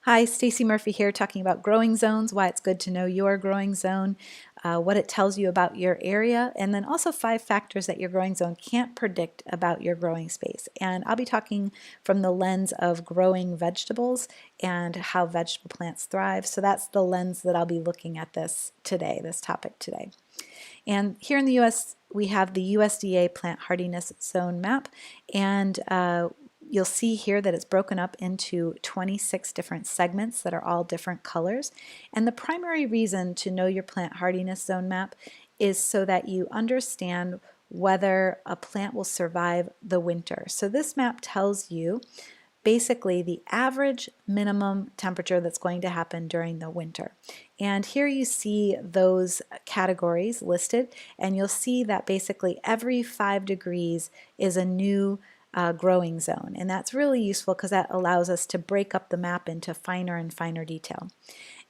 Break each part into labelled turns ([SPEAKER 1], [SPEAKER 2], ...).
[SPEAKER 1] Hi, Stacey Murphy here talking about growing zones, why it's good to know your growing zone, what it tells you about your area, and then also 5 factors that your growing zone can't predict about your growing space. And I'll be talking from the lens of growing vegetables and how vegetable plants thrive. So that's the lens that I'll be looking at this topic today. And here in the US, we have the USDA Plant Hardiness Zone Map, and you'll see here that it's broken up into 26 different segments that are all different colors. And the primary reason to know your plant hardiness zone map is so that you understand whether a plant will survive the winter. So this map tells you basically the average minimum temperature that's going to happen during the winter. And here you see those categories listed, and you'll see that basically every 5 degrees is a new growing zone. And that's really useful because that allows us to break up the map into finer and finer detail.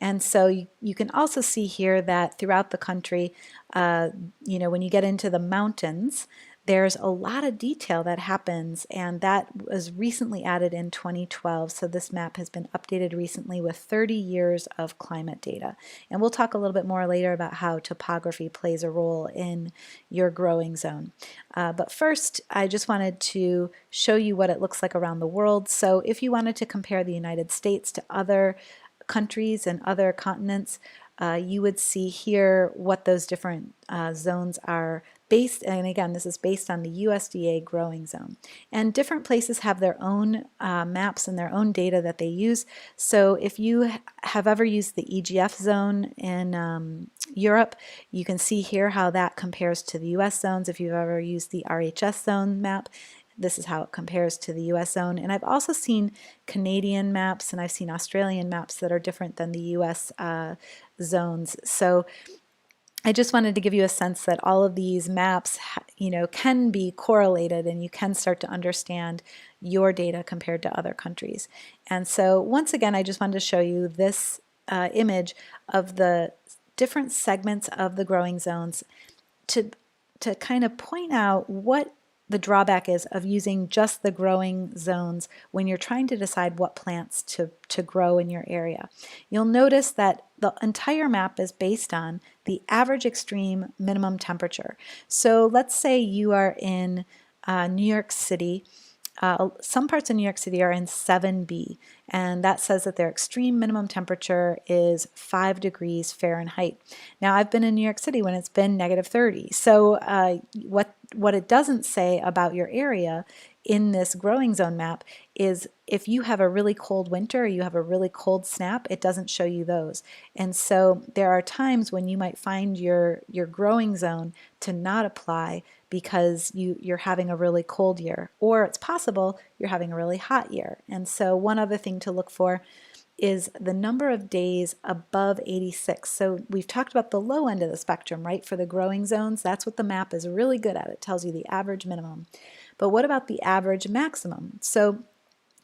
[SPEAKER 1] And so you can also see here that throughout the country, when you get into the mountains, there's a lot of detail that happens, and that was recently added in 2012. So this map has been updated recently with 30 years of climate data. And we'll talk a little bit more later about how topography plays a role in your growing zone. But first, I just wanted to show you what it looks like around the world. So if you wanted to compare the United States to other countries and other continents, you would see here what those different zones are based, and again, this is based on the USDA growing zone. And different places have their own maps and their own data that they use. So if you have ever used the EGF zone in Europe, you can see here how that compares to the US zones. If you've ever used the RHS zone map, this is how it compares to the US zone. And I've also seen Canadian maps and I've seen Australian maps that are different than the US zones. So I just wanted to give you a sense that all of these maps, can be correlated, and you can start to understand your data compared to other countries. And so once again, I just wanted to show you this image of the different segments of the growing zones to kind of point out what the drawback is of using just the growing zones when you're trying to decide what plants to grow in your area. You'll notice that the entire map is based on the average extreme minimum temperature. So let's say you are in New York City. Some parts of New York City are in 7B, and that says that their extreme minimum temperature is 5 degrees Fahrenheit. Now, I've been in New York City when it's been -30. So what it doesn't say about your area in this growing zone map is if you have a really cold winter or you have a really cold snap, it doesn't show you those. And so there are times when you might find your growing zone to not apply because you're having a really cold year, or it's possible you're having a really hot year. And so one other thing to look for is the number of days above 86. So we've talked about the low end of the spectrum, right? For the growing zones, that's what the map is really good at. It tells you the average minimum. But what about the average maximum? So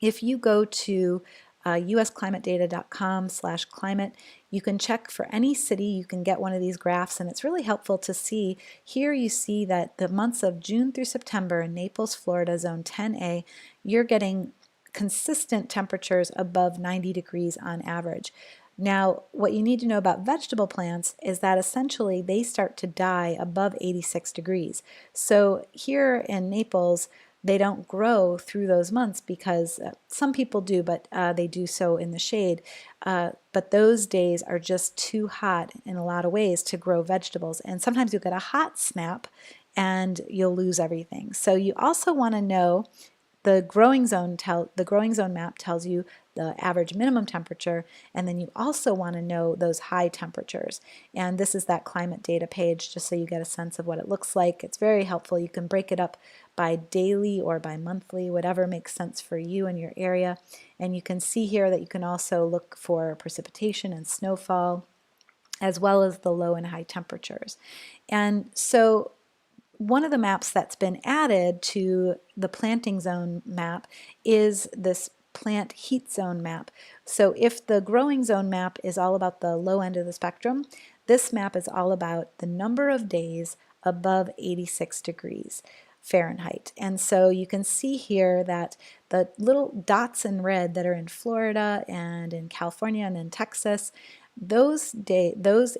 [SPEAKER 1] if you go to usclimatedata.com/climate, you can check for any city. You can get one of these graphs, and it's really helpful to see. Here you see that the months of June through September in Naples, Florida, zone 10A, you're getting consistent temperatures above 90 degrees on average. Now, what you need to know about vegetable plants is that essentially they start to die above 86 degrees. So here in Naples, they don't grow through those months because some people do, but they do so in the shade. But those days are just too hot in a lot of ways to grow vegetables. And sometimes you'll get a hot snap and you'll lose everything. So you also want to know the growing zone map tells you the average minimum temperature, and then you also want to know those high temperatures. And this is that climate data page, just so you get a sense of what it looks like. It's very helpful. You can break it up by daily or by monthly, whatever makes sense for you and your area. And you can see here that you can also look for precipitation and snowfall, as well as the low and high temperatures. And so one of the maps that's been added to the planting zone map is this plant heat zone map. So if the growing zone map is all about the low end of the spectrum, this map is all about the number of days above 86 degrees. Fahrenheit. And so you can see here that the little dots in red that are in Florida and in California and in Texas, those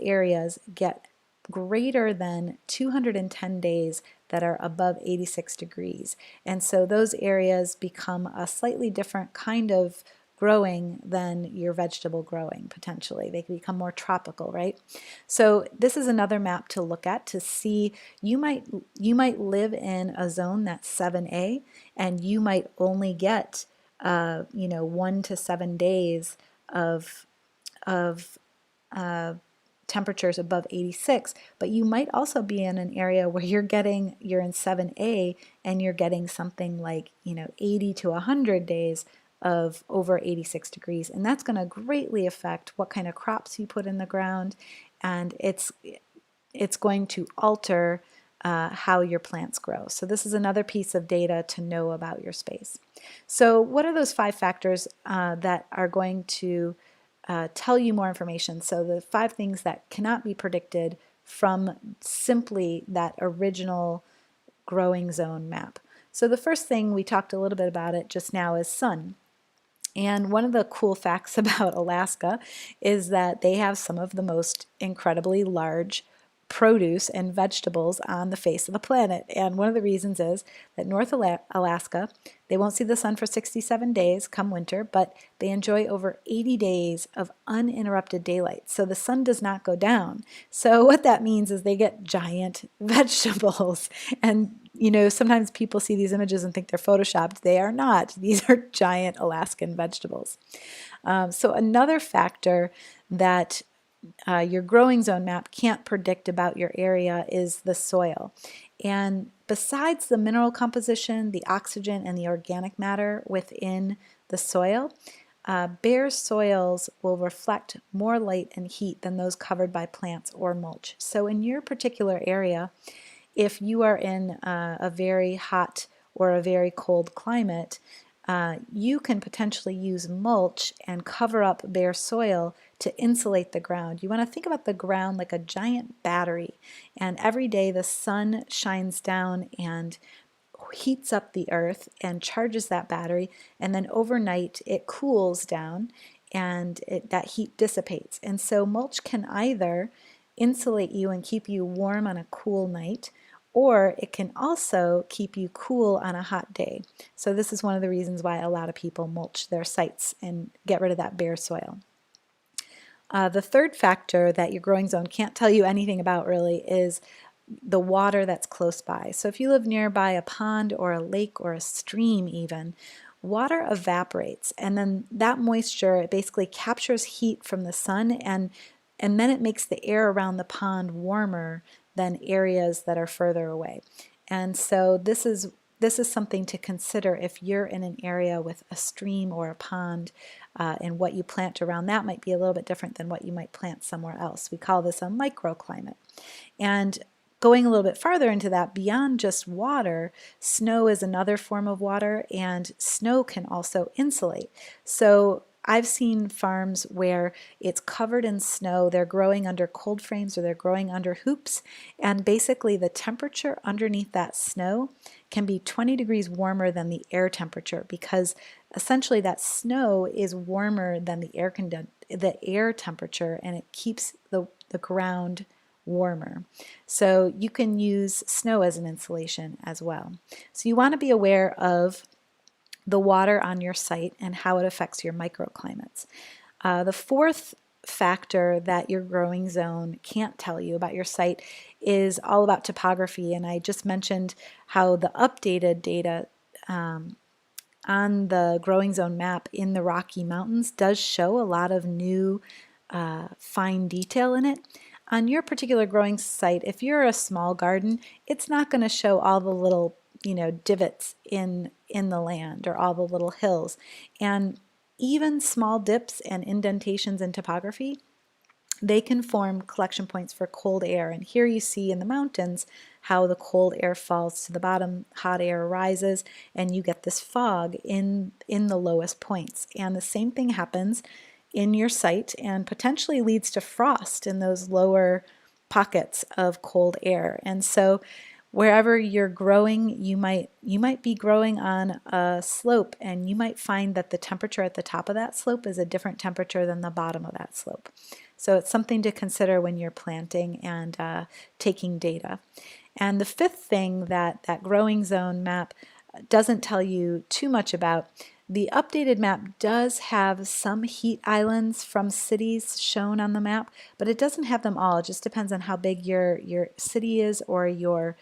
[SPEAKER 1] areas get greater than 210 days that are above 86 degrees. And so those areas become a slightly different kind of growing than your vegetable growing potentially. They can become more tropical, right? So this is another map to look at to see you might live in a zone that's 7A and you might only get 1 to 7 days of temperatures above 86, but you might also be in an area where you're in 7A and you're getting something like 80 to 100 days of over 86 degrees, and that's going to greatly affect what kind of crops you put in the ground, and it's going to alter how your plants grow. So this is another piece of data to know about your space. So what are those 5 factors that are going to tell you more information? So the 5 things that cannot be predicted from simply that original growing zone map. So the first thing, we talked a little bit about it just now, is sun. And one of the cool facts about Alaska is that they have some of the most incredibly large produce and vegetables on the face of the planet. And one of the reasons is that North Alaska, they won't see the sun for 67 days come winter, but they enjoy over 80 days of uninterrupted daylight. So the sun does not go down. So what that means is they get giant vegetables. And sometimes people see these images and think they're photoshopped. They are not. These are giant Alaskan vegetables. So another factor that your growing zone map can't predict about your area is the soil. And besides the mineral composition, the oxygen, and the organic matter within the soil, bare soils will reflect more light and heat than those covered by plants or mulch. So in your particular area, if you are in a very hot or a very cold climate, you can potentially use mulch and cover up bare soil to insulate the ground. You want to think about the ground like a giant battery, and every day the sun shines down and heats up the earth and charges that battery, and then overnight it cools down and that heat dissipates. And so mulch can either insulate you and keep you warm on a cool night, or it can also keep you cool on a hot day. So this is one of the reasons why a lot of people mulch their sites and get rid of that bare soil. The third factor that your growing zone can't tell you anything about really is the water that's close by. So if you live nearby a pond or a lake or a stream even, water evaporates, and then that moisture, it basically captures heat from the sun, and then it makes the air around the pond warmer than areas that are further away. And so this is something to consider if you're in an area with a stream or a pond, and what you plant around that might be a little bit different than what you might plant somewhere else. We call this a microclimate. And going a little bit farther into that, beyond just water, snow is another form of water, and snow can also insulate. So I've seen farms where it's covered in snow, they're growing under cold frames or they're growing under hoops, and basically the temperature underneath that snow can be 20 degrees warmer than the air temperature, because essentially that snow is warmer than the air temperature, and it keeps the ground warmer. So you can use snow as an insulation as well. So you want to be aware of the water on your site and how it affects your microclimates. The fourth factor that your growing zone can't tell you about your site is all about topography, and I just mentioned how the updated data on the growing zone map in the Rocky Mountains does show a lot of new fine detail in it. On your particular growing site, if you're a small garden, it's not going to show all the little divots in the land or all the little hills. And even small dips and indentations in topography, they can form collection points for cold air. And here you see in the mountains how the cold air falls to the bottom, hot air rises, and you get this fog in the lowest points. And the same thing happens in your site and potentially leads to frost in those lower pockets of cold air. And so wherever you're growing, you might be growing on a slope, and you might find that the temperature at the top of that slope is a different temperature than the bottom of that slope. So it's something to consider when you're planting and taking data. And the fifth thing that that growing zone map doesn't tell you too much about, the updated map does have some heat islands from cities shown on the map, but it doesn't have them all. It just depends on how big your city is, or your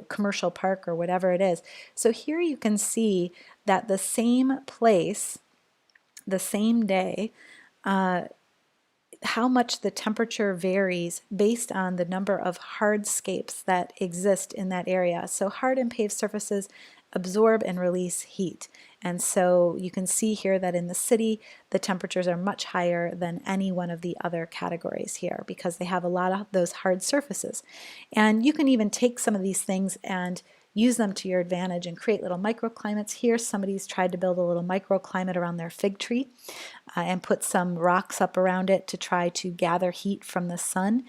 [SPEAKER 1] commercial park, or whatever it is. So here you can see that the same place, the same day, how much the temperature varies based on the number of hardscapes that exist in that area. So hard and paved surfaces absorb and release heat. And so you can see here that in the city, the temperatures are much higher than any one of the other categories here, because they have a lot of those hard surfaces. And you can even take some of these things and use them to your advantage and create little microclimates. Here somebody's tried to build a little microclimate around their fig tree and put some rocks up around it to try to gather heat from the sun,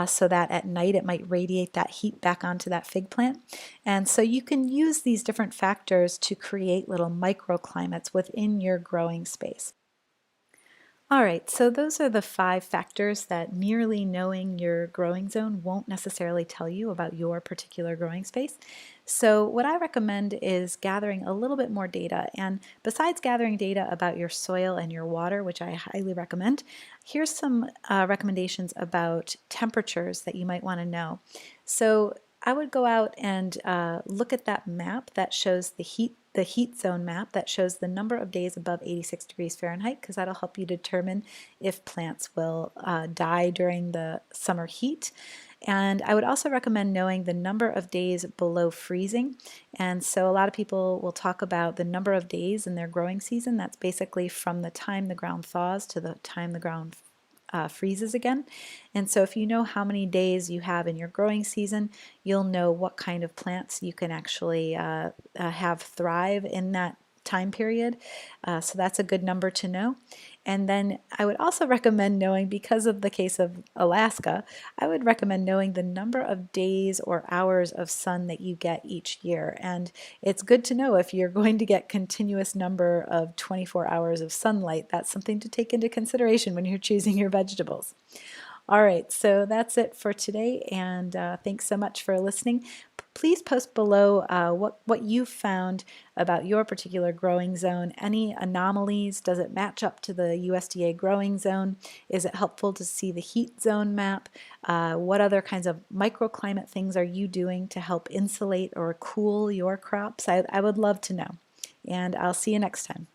[SPEAKER 1] so that at night it might radiate that heat back onto that fig plant. And so you can use these different factors to create little microclimates within your growing space. All right, so those are the 5 factors that merely knowing your growing zone won't necessarily tell you about your particular growing space. So what I recommend is gathering a little bit more data. And besides gathering data about your soil and your water, which I highly recommend, here's some recommendations about temperatures that you might want to know. So I would go out and look at that map that shows the heat zone map that shows the number of days above 86 degrees Fahrenheit, because that'll help you determine if plants will die during the summer heat. And I would also recommend knowing the number of days below freezing. And so a lot of people will talk about the number of days in their growing season. That's basically from the time the ground thaws to the time the ground freezes again. And so if you know how many days you have in your growing season, you'll know what kind of plants you can actually have thrive in that time period. So that's a good number to know. And then I would also recommend knowing, because of the case of Alaska, I would recommend knowing the number of days or hours of sun that you get each year. And it's good to know if you're going to get continuous number of 24 hours of sunlight. That's something to take into consideration when you're choosing your vegetables. All right, so that's it for today, and thanks so much for listening. Please post below what you've found about your particular growing zone. Any anomalies? Does it match up to the USDA growing zone? Is it helpful to see the heat zone map? What other kinds of microclimate things are you doing to help insulate or cool your crops? I would love to know. And I'll see you next time.